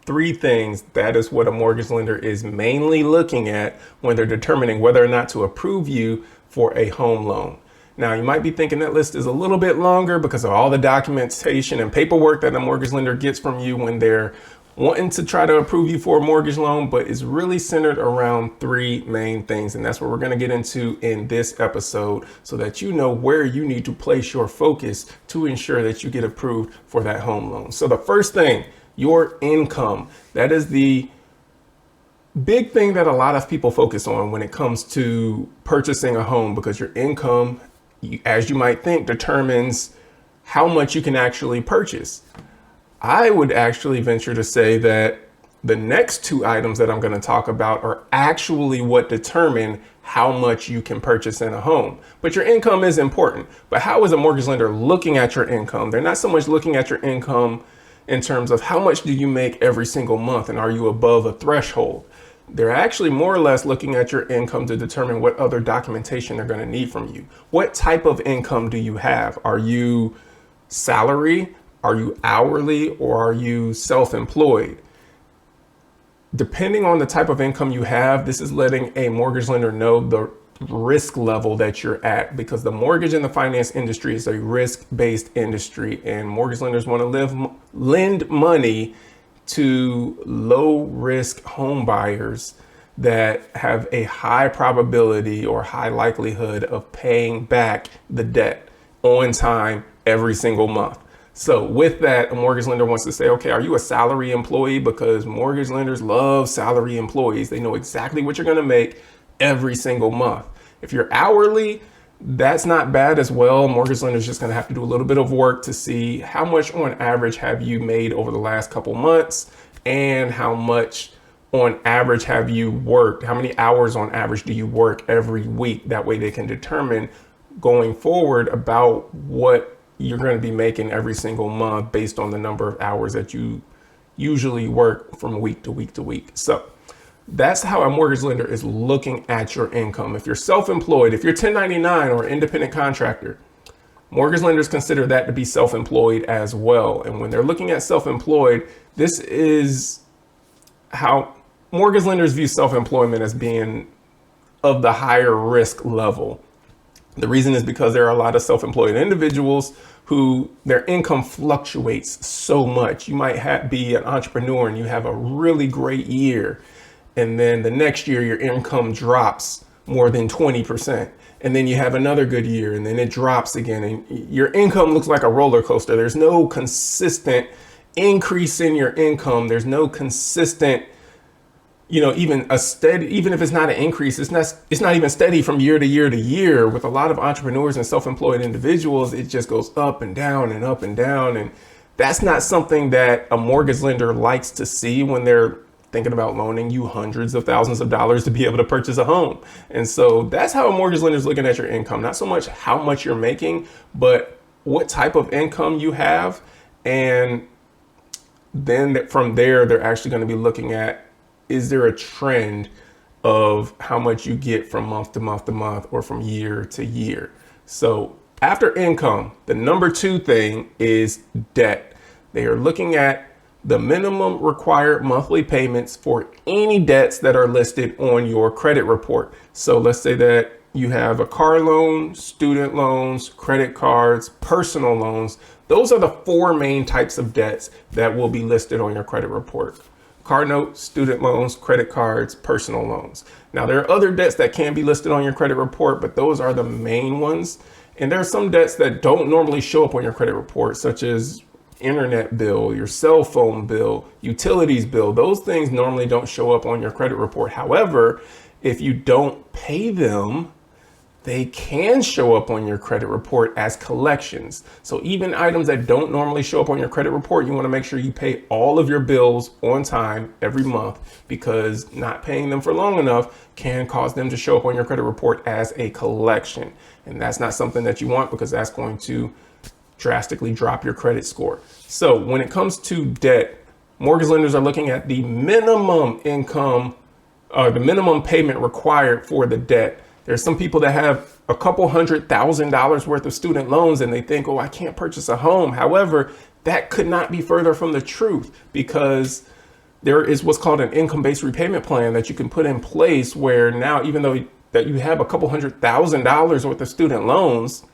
three things, that is what a mortgage lender is mainly looking at when they're determining whether or not to approve you for a home loan. Now, you might be thinking that list is a little bit longer because of all the documentation and paperwork that a mortgage lender gets from you when they're wanting to try to approve you for a mortgage loan, but it's really centered around three main things. And that's what we're going to get into in this episode so that you know where you need to place your focus to ensure that you get approved for that home loan. So the first thing, your income. That is the big thing that a lot of people focus on when it comes to purchasing a home, because your income, as you might think, determines how much you can actually purchase. I would actually venture to say that the next two items that I'm going to talk about are actually what determine how much you can purchase in a home. But your income is important. But how is a mortgage lender looking at your income? They're not so much looking at your income in terms of how much do you make every single month and are you above a threshold. They're actually more or less looking at your income to determine what other documentation they're going to need from you. What type of income do you have? Are you salary? Are you hourly, or are you self-employed? Depending on the type of income you have, this is letting a mortgage lender know the risk level that you're at, because the mortgage and the finance industry is a risk-based industry, and mortgage lenders want to lend money to low-risk home buyers that have a high probability or high likelihood of paying back the debt on time every single month. So with that, a mortgage lender wants to say, okay, are you a salary employee? Because mortgage lenders love salary employees. They know exactly what you're going to make every single month. If you're hourly, that's not bad as well. Mortgage lenders just going to have to do a little bit of work to see how much on average have you made over the last couple months and how much on average have you worked? How many hours on average do you work every week? That way they can determine going forward about what you're going to be making every single month based on the number of hours that you usually work from week to week to week. So that's how a mortgage lender is looking at your income. If you're self-employed, if you're 1099 or independent contractor, mortgage lenders consider that to be self-employed as well. And when they're looking at self-employed, this is how mortgage lenders view self-employment as being of the higher risk level. The reason is because there are a lot of self-employed individuals who their income fluctuates so much. You might be an entrepreneur and you have a really great year, and then the next year your income drops more than 20%. And then you have another good year and then it drops again, and your income looks like a roller coaster. There's no consistent increase in your income. There's no consistent, even if it's not an increase, it's not even steady from year to year to year. With a lot of entrepreneurs and self-employed individuals, it just goes up and down and up and down. And that's not something that a mortgage lender likes to see when they're thinking about loaning you hundreds of thousands of dollars to be able to purchase a home. And so that's how a mortgage lender is looking at your income. Not so much how much you're making, but what type of income you have. And then from there, they're actually going to be looking at, is there a trend of how much you get from month to month to month or from year to year? So after income, the number two thing is debt. They are looking at the minimum required monthly payments for any debts that are listed on your credit report. So let's say that you have a car loan, student loans, credit cards, personal loans. Those are the four main types of debts that will be listed on your credit report. Car notes, student loans, credit cards, personal loans. Now, there are other debts that can be listed on your credit report, but those are the main ones. And there are some debts that don't normally show up on your credit report, such as internet bill, your cell phone bill, utilities bill. Those things normally don't show up on your credit report. However, if you don't pay them, they can show up on your credit report as collections. So even items that don't normally show up on your credit report, you want to make sure you pay all of your bills on time every month, because not paying them for long enough can cause them to show up on your credit report as a collection. And that's not something that you want, because that's going to drastically drop your credit score. So when it comes to debt, mortgage lenders are looking at the minimum income, the minimum payment required for the debt. There's some people that have a couple $100,000 worth of student loans and they think, oh, I can't purchase a home. However, that could not be further from the truth, because there is what's called an income-based repayment plan that you can put in place where now, even though that you have a couple $100,000 worth of student loans,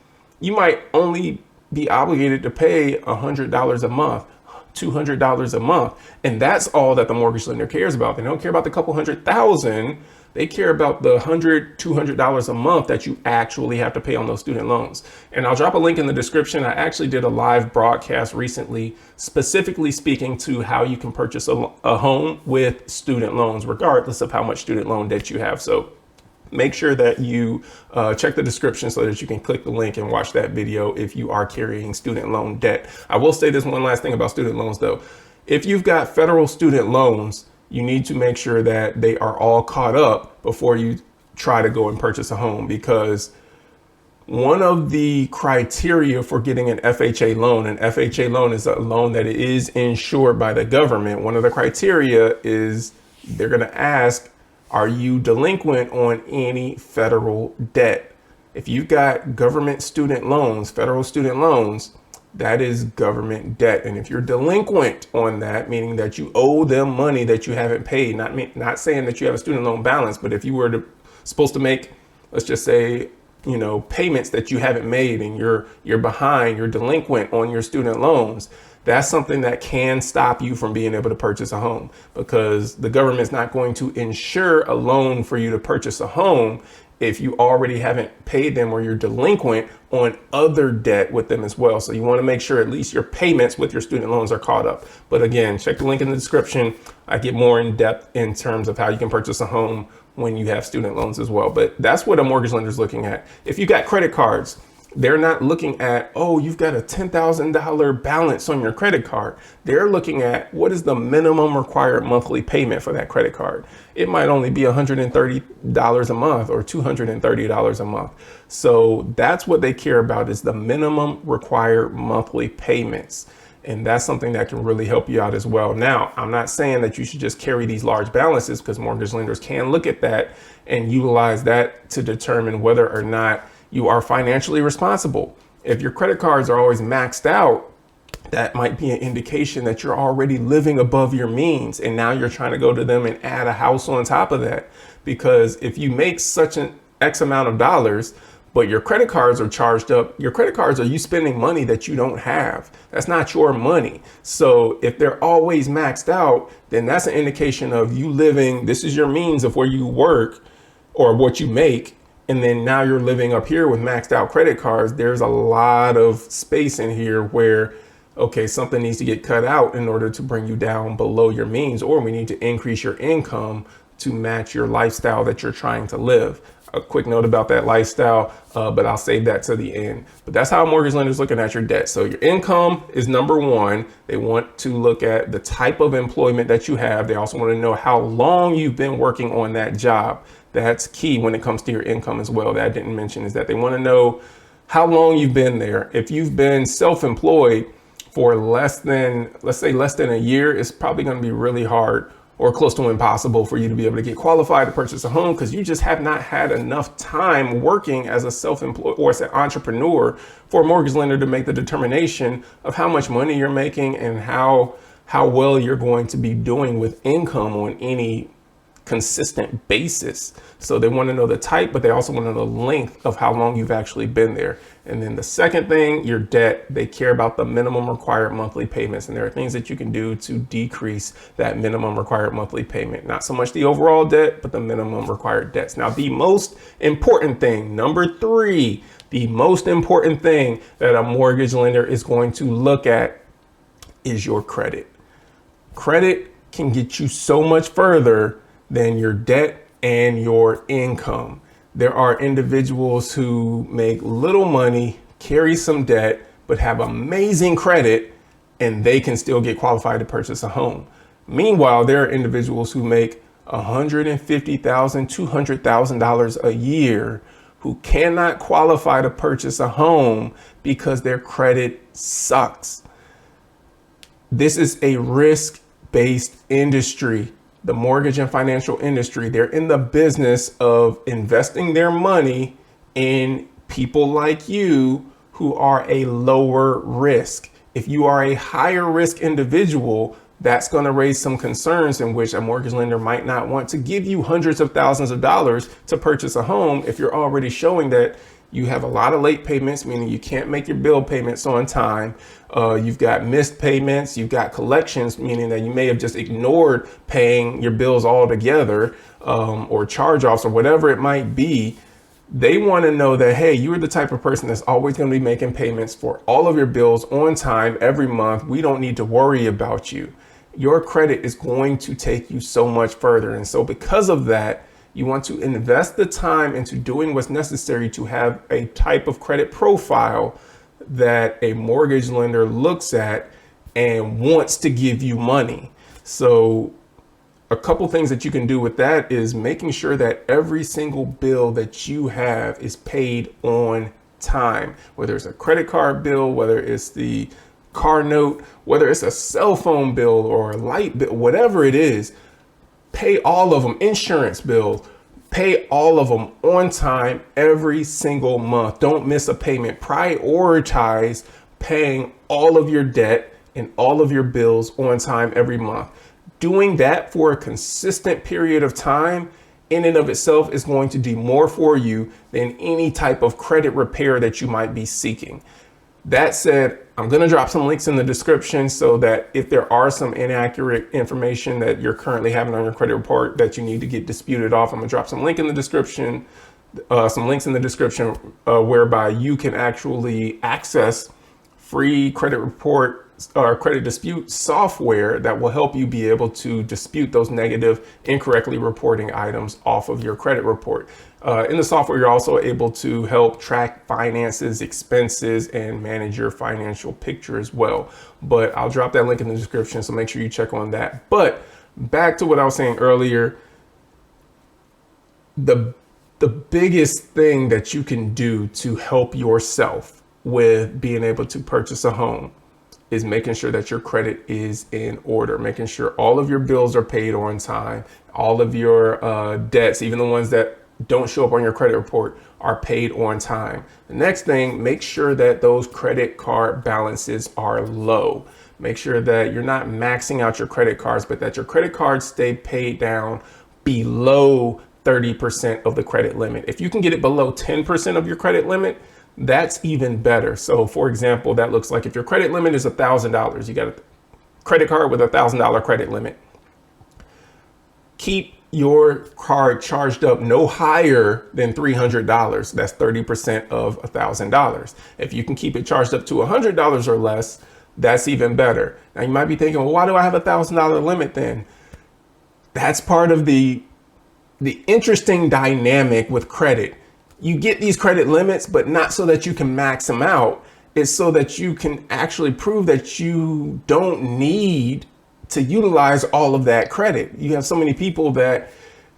you might only be obligated to pay $100 a month, $200 a month. And that's all that the mortgage lender cares about. They don't care about the couple 100,000. They care about the $100, $200 a month that you actually have to pay on those student loans. And I'll drop a link in the description. I actually did a live broadcast recently, specifically speaking to how you can purchase a home with student loans, regardless of how much student loan debt you have. So make sure that you check the description so that you can click the link and watch that video if you are carrying student loan debt. I will say this one last thing about student loans though. If you've got federal student loans, you need to make sure that they are all caught up before you try to go and purchase a home, because one of the criteria for getting an FHA loan, an FHA loan is a loan that is insured by the government. One of the criteria is they're going to ask, are you delinquent on any federal debt? If you've got government student loans, federal student loans, that is government debt. And if you're delinquent on that, meaning that you owe them money that you haven't paid, not saying that you have a student loan balance, but if you were supposed to make, let's just say, payments that you haven't made and you're behind, you're delinquent on your student loans, that's something that can stop you from being able to purchase a home, because the government's not going to insure a loan for you to purchase a home if you already haven't paid them or you're delinquent on other debt with them as well. So you want to make sure at least your payments with your student loans are caught up. But again, check the link in the description. I get more in depth in terms of how you can purchase a home when you have student loans as well. But that's what a mortgage lender is looking at. If you got credit cards, they're not looking at, oh, you've got a $10,000 balance on your credit card. They're looking at what is the minimum required monthly payment for that credit card. It might only be $130 a month or $230 a month. So that's what they care about, is the minimum required monthly payments. And that's something that can really help you out as well. Now, I'm not saying that you should just carry these large balances, because mortgage lenders can look at that and utilize that to determine whether or not you are financially responsible. If your credit cards are always maxed out, that might be an indication that you're already living above your means. And now you're trying to go to them and add a house on top of that. Because if you make such an X amount of dollars, but your credit cards are charged up, your credit cards are you spending money that you don't have. That's not your money. So if they're always maxed out, then that's an indication of you living, this is your means of where you work or what you make. And then now you're living up here with maxed out credit cards. There's a lot of space in here where, okay, something needs to get cut out in order to bring you down below your means, or we need to increase your income to match your lifestyle that you're trying to live. A quick note about that lifestyle, but I'll save that to the end. But that's how a mortgage lender is looking at your debt. So your income is number one. They want to look at the type of employment that you have. They also want to know how long you've been working on that job. That's key when it comes to your income as well. That I didn't mention, is that they want to know how long you've been there. If you've been self-employed for less than, let's say less than a year, it's probably going to be really hard or close to impossible for you to be able to get qualified to purchase a home, because you just have not had enough time working as a self-employed or as an entrepreneur for a mortgage lender to make the determination of how much money you're making and how well you're going to be doing with income on any consistent basis. So they want to know the type, but they also want to know the length of how long you've actually been there. And then the second thing, your debt, they care about the minimum required monthly payments. And there are things that you can do to decrease that minimum required monthly payment. Not so much the overall debt, but the minimum required debts. Now, the most important thing, number three, the most important thing that a mortgage lender is going to look at is your credit. Credit can get you so much further than your debt and your income. There are individuals who make little money, carry some debt, but have amazing credit, and they can still get qualified to purchase a home. Meanwhile, there are individuals who make $150,000, $200,000 a year who cannot qualify to purchase a home because their credit sucks. This is a risk-based industry. The mortgage and financial industry, they're in the business of investing their money in people like you who are a lower risk. If you are a higher risk individual, that's going to raise some concerns in which a mortgage lender might not want to give you hundreds of thousands of dollars to purchase a home if you're already showing that you have a lot of late payments, meaning you can't make your bill payments on time. You've got missed payments, you've got collections, meaning that you may have just ignored paying your bills altogether, or charge-offs or whatever it might be. They want to know that, hey, you're the type of person that's always going to be making payments for all of your bills on time every month. We don't need to worry about you. Your credit is going to take you so much further. And so because of that, you want to invest the time into doing what's necessary to have a type of credit profile that a mortgage lender looks at and wants to give you money. So a couple things that you can do with that is making sure that every single bill that you have is paid on time, whether it's a credit card bill, whether it's the car note, whether it's a cell phone bill or a light bill, whatever it is. Pay all of them, insurance bills, pay all of them on time every single month. Don't miss a payment. Prioritize paying all of your debt and all of your bills on time every month. Doing that for a consistent period of time in and of itself is going to do more for you than any type of credit repair that you might be seeking. That said, I'm going to drop some links in the description so that if there are some inaccurate information that you're currently having on your credit report that you need to get disputed off, I'm going to drop some links in the description whereby you can actually access free credit report or credit dispute software that will help you be able to dispute those negative, incorrectly reporting items off of your credit report. In the software, you're also able to help track finances, expenses, and manage your financial picture as well. But I'll drop that link in the description, so make sure you check on that. But back to what I was saying earlier, the biggest thing that you can do to help yourself with being able to purchase a home is making sure that your credit is in order, making sure all of your bills are paid on time, all of your debts, even the ones that don't show up on your credit report, are paid on time. The next thing, make sure that those credit card balances are low. Make sure that you're not maxing out your credit cards, but that your credit cards stay paid down below 30% of the credit limit. If you can get it below 10% of your credit limit, that's even better. So for example, that looks like if your credit limit is $1,000, you got a credit card with $1,000 credit limit. Keep your card charged up no higher than $300. That's 30% of $1,000. If you can keep it charged up to $100 or less, that's even better. Now you might be thinking, well, why do I have $1,000 limit then? That's part of the interesting dynamic with credit. You get these credit limits, but not so that you can max them out. It's so that you can actually prove that you don't need to utilize all of that credit. You have so many people that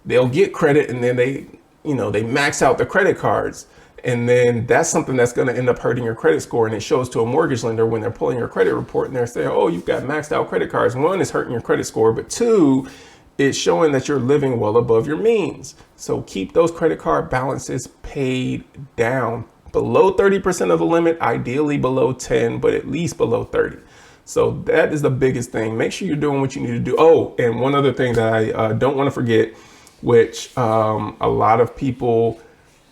they'll get credit and then they max out their credit cards. And then that's something that's going to end up hurting your credit score. And it shows to a mortgage lender when they're pulling your credit report and they're saying, oh, you've got maxed out credit cards. One, is hurting your credit score, but two, it's showing that you're living well above your means. So keep those credit card balances paid down below 30% of the limit, ideally below 10, but at least below 30. So that is the biggest thing. Make sure you're doing what you need to do. Oh, and one other thing that I don't want to forget, which a lot of people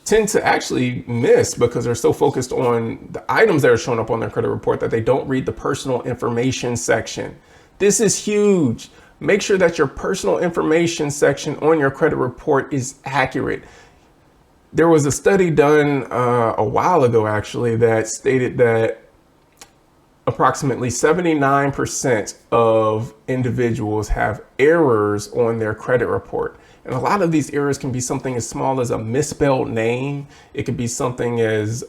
tend to actually miss because they're so focused on the items that are showing up on their credit report that they don't read the personal information section. This is huge. Make sure that your personal information section on your credit report is accurate. There was a study done a while ago, actually, that stated that approximately 79% of individuals have errors on their credit report. And a lot of these errors can be something as small as a misspelled name. It could be something as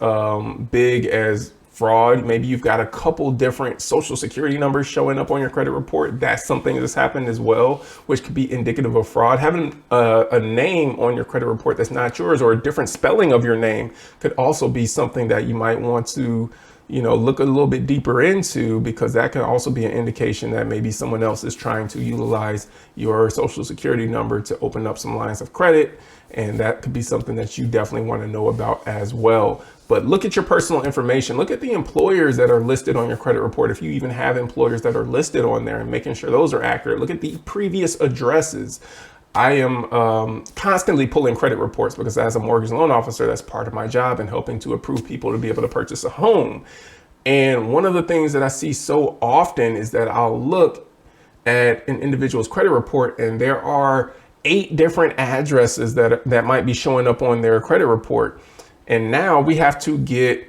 big as fraud. Maybe you've got a couple different social security numbers showing up on your credit report. That's something that's happened as well, which could be indicative of fraud. Having a name on your credit report that's not yours, or a different spelling of your name, could also be something that you might want to look a little bit deeper into, because that can also be an indication that maybe someone else is trying to utilize your social security number to open up some lines of credit. And that could be something that you definitely want to know about as well. But look at your personal information. Look at the employers that are listed on your credit report, if you even have employers that are listed on there, and making sure those are accurate. Look at the previous addresses. I am constantly pulling credit reports because as a mortgage loan officer, that's part of my job in helping to approve people to be able to purchase a home. And one of the things that I see so often is that I'll look at an individual's credit report and there are 8 different addresses that might be showing up on their credit report. And now we have to get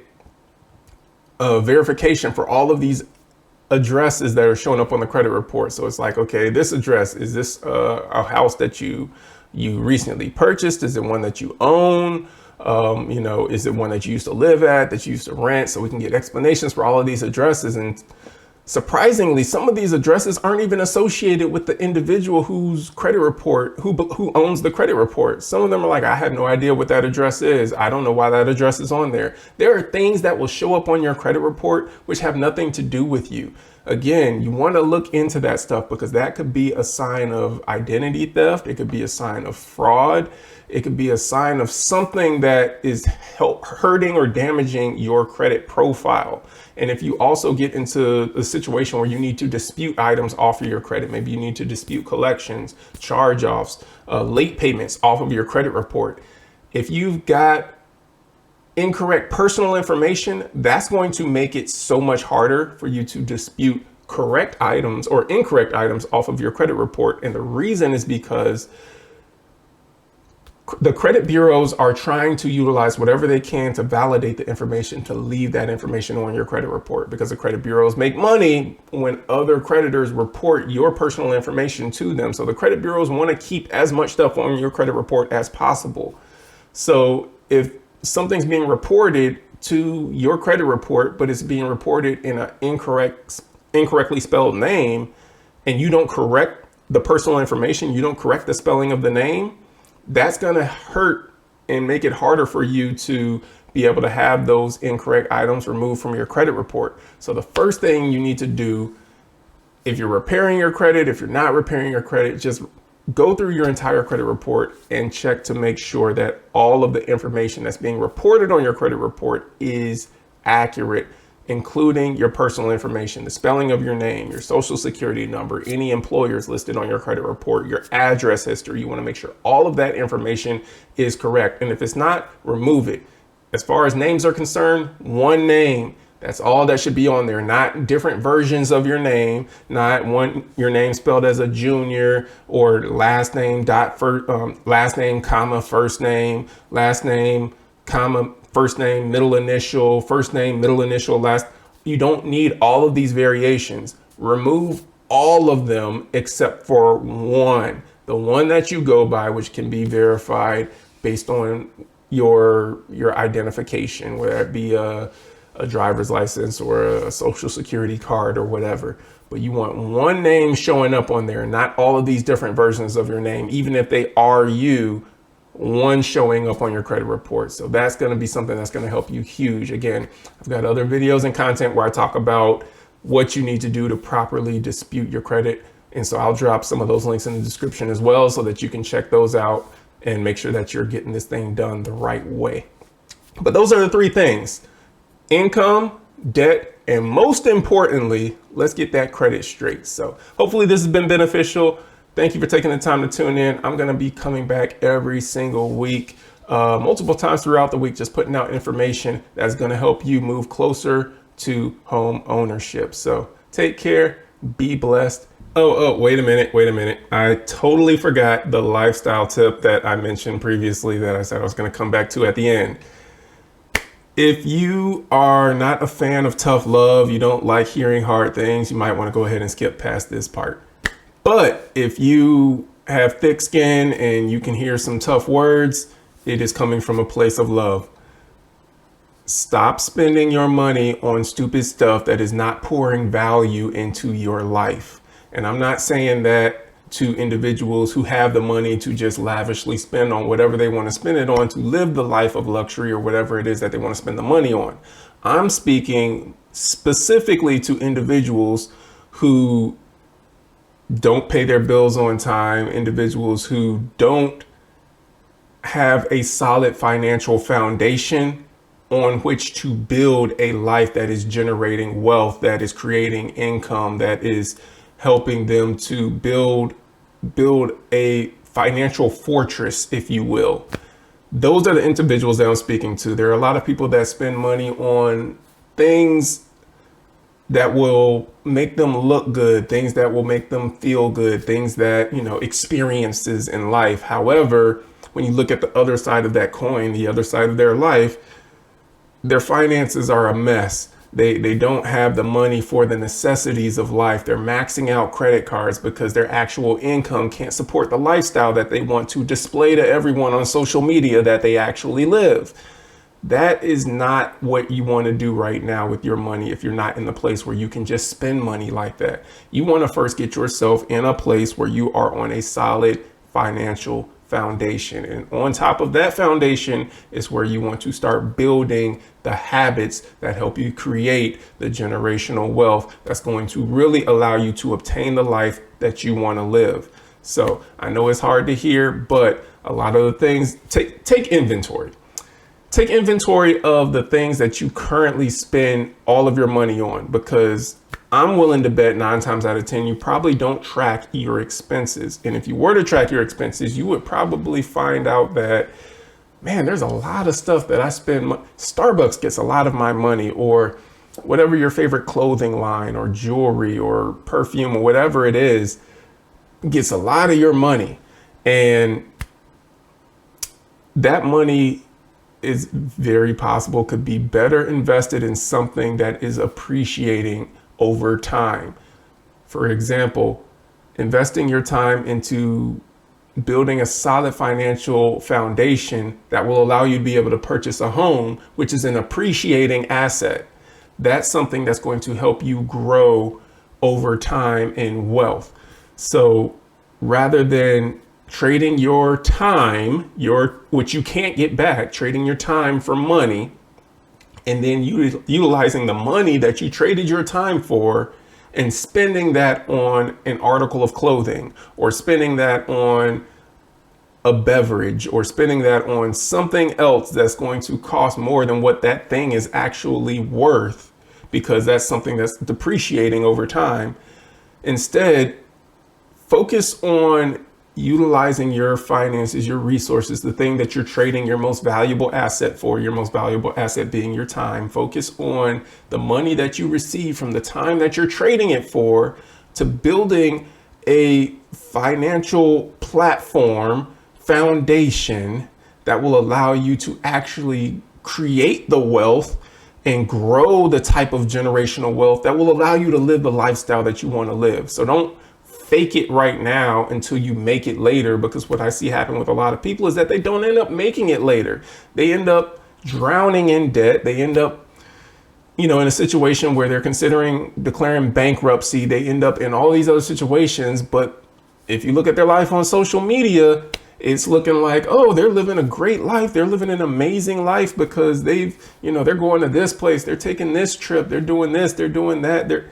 a verification for all of these addresses that are showing up on the credit report. So it's like, okay, this address, is this a house that you recently purchased? Is it one that you own? Is it one that you used to live at, that you used to rent? So we can get explanations for all of these addresses. And surprisingly, some of these addresses aren't even associated with the individual whose credit report, who owns the credit report. Some of them are like, I had no idea what that address is. I don't know why that address is on there. There are things that will show up on your credit report which have nothing to do with you. Again, you want to look into that stuff because that could be a sign of identity theft. It could be a sign of fraud. It could be a sign of something that is hurting or damaging your credit profile. And if you also get into a situation where you need to dispute items off of your credit, maybe you need to dispute collections, charge-offs, late payments off of your credit report. If you've got incorrect personal information, that's going to make it so much harder for you to dispute correct items or incorrect items off of your credit report. And the reason is because the credit bureaus are trying to utilize whatever they can to validate the information, to leave that information on your credit report, because the credit bureaus make money when other creditors report your personal information to them. So the credit bureaus want to keep as much stuff on your credit report as possible. So if something's being reported to your credit report, but it's being reported in an incorrectly spelled name, and you don't correct the personal information, you don't correct the spelling of the name, that's going to hurt and make it harder for you to be able to have those incorrect items removed from your credit report. So the first thing you need to do, if you're repairing your credit, if you're not repairing your credit, just go through your entire credit report and check to make sure that all of the information that's being reported on your credit report is accurate, including your personal information, the spelling of your name, your social security number, any employers listed on your credit report, your address history. You want to make sure all of that information is correct. And if it's not, remove it. As far as names are concerned, one name. That's all that should be on there, not different versions of your name, not your name spelled as a junior or last name last name, comma, first name, last name, comma, first name, middle initial, first name, middle initial, last. You don't need all of these variations. Remove all of them except for one, the one that you go by, which can be verified based on your identification, whether it be a driver's license or a social security card or whatever. But you want one name showing up on there, not all of these different versions of your name, even if they are you, one showing up on your credit report. So that's going to be something that's going to help you huge. Again, I've got other videos and content where I talk about what you need to do to properly dispute your credit. And so I'll drop some of those links in the description as well, so that you can check those out and make sure that you're getting this thing done the right way. But those are the 3 things: income, debt, and most importantly, let's get that credit straight. So hopefully this has been beneficial. Thank you for taking the time to tune in. I'm going to be coming back every single week, multiple times throughout the week, just putting out information that's going to help you move closer to home ownership. So take care, be blessed. Oh, wait a minute. I totally forgot the lifestyle tip that I mentioned previously that I said I was going to come back to at the end. If you are not a fan of tough love, you don't like hearing hard things, you might want to go ahead and skip past this part. But if you have thick skin and you can hear some tough words, it is coming from a place of love. Stop spending your money on stupid stuff that is not pouring value into your life. And I'm not saying that to individuals who have the money to just lavishly spend on whatever they want to spend it on to live the life of luxury or whatever it is that they want to spend the money on. I'm speaking specifically to individuals who don't pay their bills on time, individuals who don't have a solid financial foundation on which to build a life that is generating wealth, that is creating income, that is helping them to build a financial fortress, if you will. Those are the individuals that I'm speaking to. There are a lot of people that spend money on things that will make them look good, things that will make them feel good, things that, experiences in life. However, when you look at the other side of that coin, the other side of their life, their finances are a mess. They don't have the money for the necessities of life. They're maxing out credit cards because their actual income can't support the lifestyle that they want to display to everyone on social media that they actually live. That is not what you want to do right now with your money if you're not in the place where you can just spend money like that. You want to first get yourself in a place where you are on a solid financial foundation. And on top of that foundation is where you want to start building the habits that help you create the generational wealth that's going to really allow you to obtain the life that you want to live. So I know it's hard to hear, but a lot of the things, take inventory. Take inventory of the things that you currently spend all of your money on, because I'm willing to bet 9 times out of 10, you probably don't track your expenses. And if you were to track your expenses, you would probably find out that, man, there's a lot of stuff that I spend. Starbucks gets a lot of my money, or whatever your favorite clothing line or jewelry or perfume or whatever it is, gets a lot of your money. And that money is very possible could be better invested in something that is appreciating over time. For example, investing your time into building a solid financial foundation that will allow you to be able to purchase a home, which is an appreciating asset. That's something that's going to help you grow over time in wealth. So rather than trading your time, which you can't get back, trading your time for money, and then utilizing the money that you traded your time for and spending that on an article of clothing, or spending that on a beverage, or spending that on something else that's going to cost more than what that thing is actually worth, because that's something that's depreciating over time. Instead, focus on utilizing your finances, your resources, the thing that you're trading your most valuable asset for, your most valuable asset being your time. Focus on the money that you receive from the time that you're trading it for, to building a financial platform, foundation that will allow you to actually create the wealth and grow the type of generational wealth that will allow you to live the lifestyle that you want to live. So don't fake it right now until you make it later, because what I see happen with a lot of people is that they don't end up making it later. They end up drowning in debt. They end up, in a situation where they're considering declaring bankruptcy. They end up in all these other situations. But if you look at their life on social media, it's looking like, oh, they're living a great life. They're living an amazing life because they're going to this place. They're taking this trip. They're doing this. They're doing that.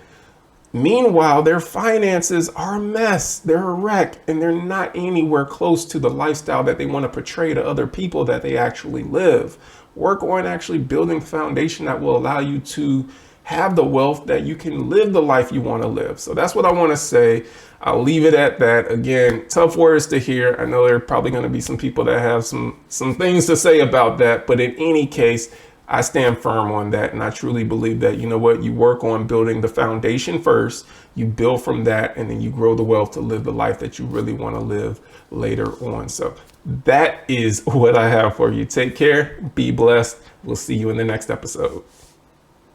Meanwhile, their finances are a mess. They're a wreck, and they're not anywhere close to the lifestyle that they want to portray to other people that they actually live. Work on actually building a foundation that will allow you to have the wealth that you can live the life you want to live. So that's what I want to say. I'll leave it at that. Again, tough words to hear. I know there are probably going to be some people that have some things to say about that, but in any case, I stand firm on that. And I truly believe that, you work on building the foundation first, you build from that, and then you grow the wealth to live the life that you really want to live later on. So that is what I have for you. Take care. Be blessed. We'll see you in the next episode.